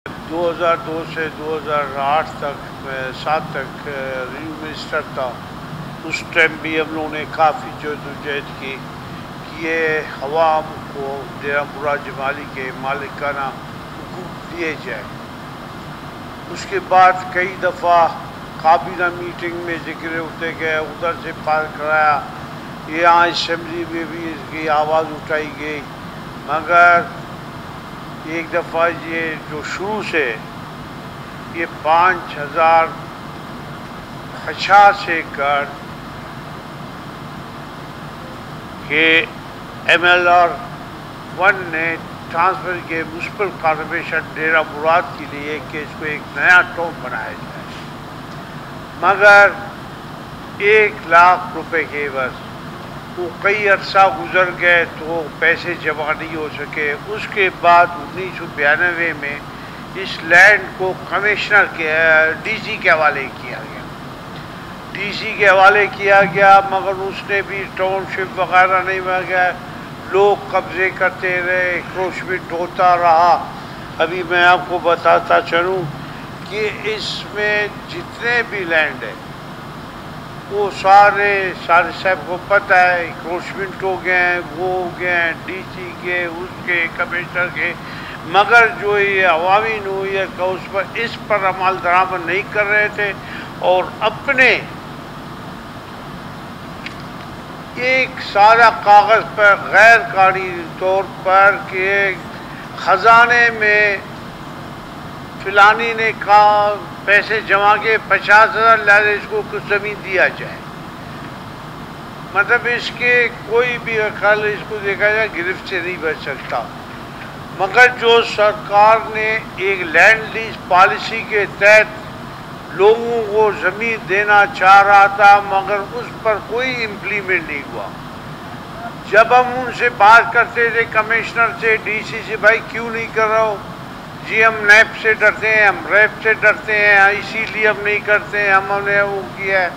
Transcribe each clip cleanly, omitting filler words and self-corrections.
2002 سے 2008 تک 7 تک ریونیو منسٹر تھا. اس ٹائم بھی ہم لوگوں نے کافی جدوجہد کی کہ یہ عوام کو ڈیرہ مراد جمالی کے مالکانہ حقوق دیے جائیں. اس کے بعد کئی دفعہ کابینہ میٹنگ میں ذکر ہوتے گئے، ادھر سے پار کرایا، یہاں اسمبلی میں بھی اس کی آواز اٹھائی گئی، مگر ایک دفعہ یہ جو شروع سے یہ 5050 ایکڑ کے MLR-1 نے ٹرانسفر کے میونسپل کارپوریشن ڈیرہ مراد کے لیے کہ اس کو ایک نیا ٹاؤن بنایا جائے، مگر 1,00,000 روپے کے عوض وہ کئی عرصہ گزر گئے تو پیسے جمع نہیں ہو سکے. اس کے بعد 1992 میں اس لینڈ کو کمشنر کے DC کے حوالے کیا گیا، مگر اس نے بھی ٹاؤن شپ وغیرہ نہیں بنا گیا، لوگ قبضے کرتے رہے، انکروچمنٹ ہوتا رہا. ابھی میں آپ کو بتاتا چلوں کہ اس میں جتنے بھی لینڈ ہیں وہ سارے صاحب کو پتہ ہے، انکروچمنٹ ہو گئے ہیں، وہ ہو گئے ہیں DC کے، اس کے، کمشنر کے، مگر جو یہ عوامی نوعیت کا اس پر عمل درآمد نہیں کر رہے تھے اور اپنے ایک سارا کاغذ پر غیر قانونی طور پر کہ خزانے میں فلانی نے کہا پیسے جمع کے 50,000 لہذا اس کو کچھ زمین دیا جائے. مطلب اس کے کوئی بھی عقل اس کو دیکھا جائے گرفت سے نہیں بچ سکتا. مگر جو سرکار نے ایک لینڈ لیز پالیسی کے تحت لوگوں کو زمین دینا چاہ رہا تھا، مگر اس پر کوئی امپلیمنٹ نہیں ہوا. جب ہم ان سے بات کرتے تھے کمشنر سے، DC سے، بھائی کیوں نہیں کر رہا ہو؟ جی ہم نیب سے ڈرتے ہیں، ہم ریپ سے ڈرتے ہیں، اسی لیے ہم نہیں کرتے ہیں، ہم نے وہ کیا ہے.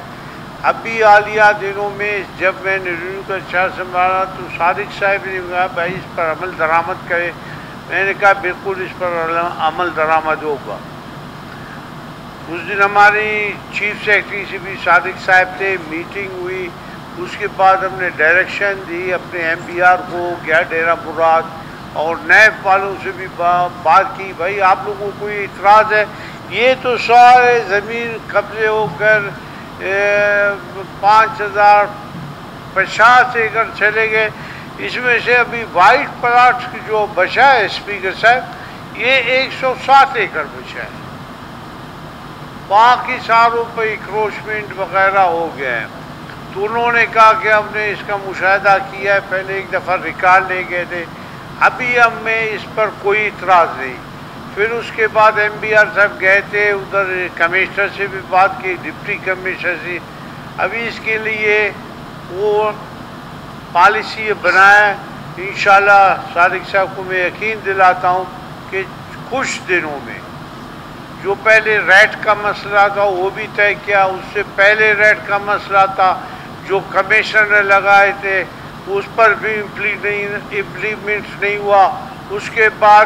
ابھی حالیہ دنوں میں جب میں نے ریونیو کا چارج سنبھالا تو صادق صاحب نے کہا بھائی اس پر عمل درآمد کرے. میں نے کہا بالکل اس پر عمل درآمد ہوگا. اس دن ہماری چیف سیکرٹری سے بھی صادق صاحب تھے، میٹنگ ہوئی. اس کے بعد ہم نے ڈائریکشن دی اپنے MBR کو، گیا ڈیرہ مراد اور نیب والوں سے بھی بات کی، بھائی آپ لوگوں کو کوئی اعتراض ہے؟ یہ تو سارے زمین قبضے ہو کر 5,050 ایکڑ چلے گئے. اس میں سے ابھی وائٹ پلاٹ جو بچا ہے اسپیکر صاحب، یہ 107 ایکڑ بچا ہے، باقی ساروں پہ انکروچمنٹ وغیرہ ہو گئے ہیں. تو انہوں نے کہا کہ ہم نے اس کا مشاہدہ کیا ہے، پہلے ایک دفعہ ریکارڈ لے گئے تھے، ابھی ہم میں اس پر کوئی اعتراض نہیں. پھر اس کے بعد MBR صاحب گئے تھے ادھر، کمشنر سے بھی بات کی، ڈپٹی کمشنر سے. ابھی اس کے لیے وہ پالیسی بنایا. انشاءاللہ صادق صاحب کو میں یقین دلاتا ہوں کہ کچھ دنوں میں جو پہلے ریٹ کا مسئلہ تھا وہ بھی طے کیا، اس سے پہلے ریٹ کا مسئلہ تھا جو کمشنر نے لگائے تھے اس پر بھی امپلیمنٹ نہیں ہوا. اس کے بعد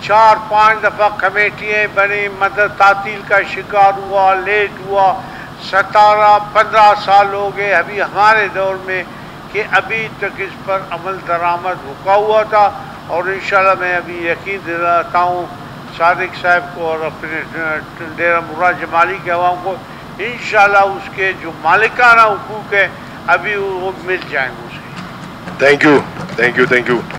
4-5 دفعہ کمیٹیاں بنی، مدد تعطیل کا شکار ہوا، لیٹ ہوا. 17-15 سال ہو گئے ابھی ہمارے دور میں کہ ابھی تک اس پر عمل درآمد رکا ہوا تھا. اور انشاءاللہ میں ابھی یقین دلاتا ہوں صادق صاحب کو اور اپنے ڈیرہ مراد جمالی کے عوام کو، انشاءاللہ اس کے جو مالکانہ حقوق ہیں ابھی وہ مل جائیں گے. Thank you.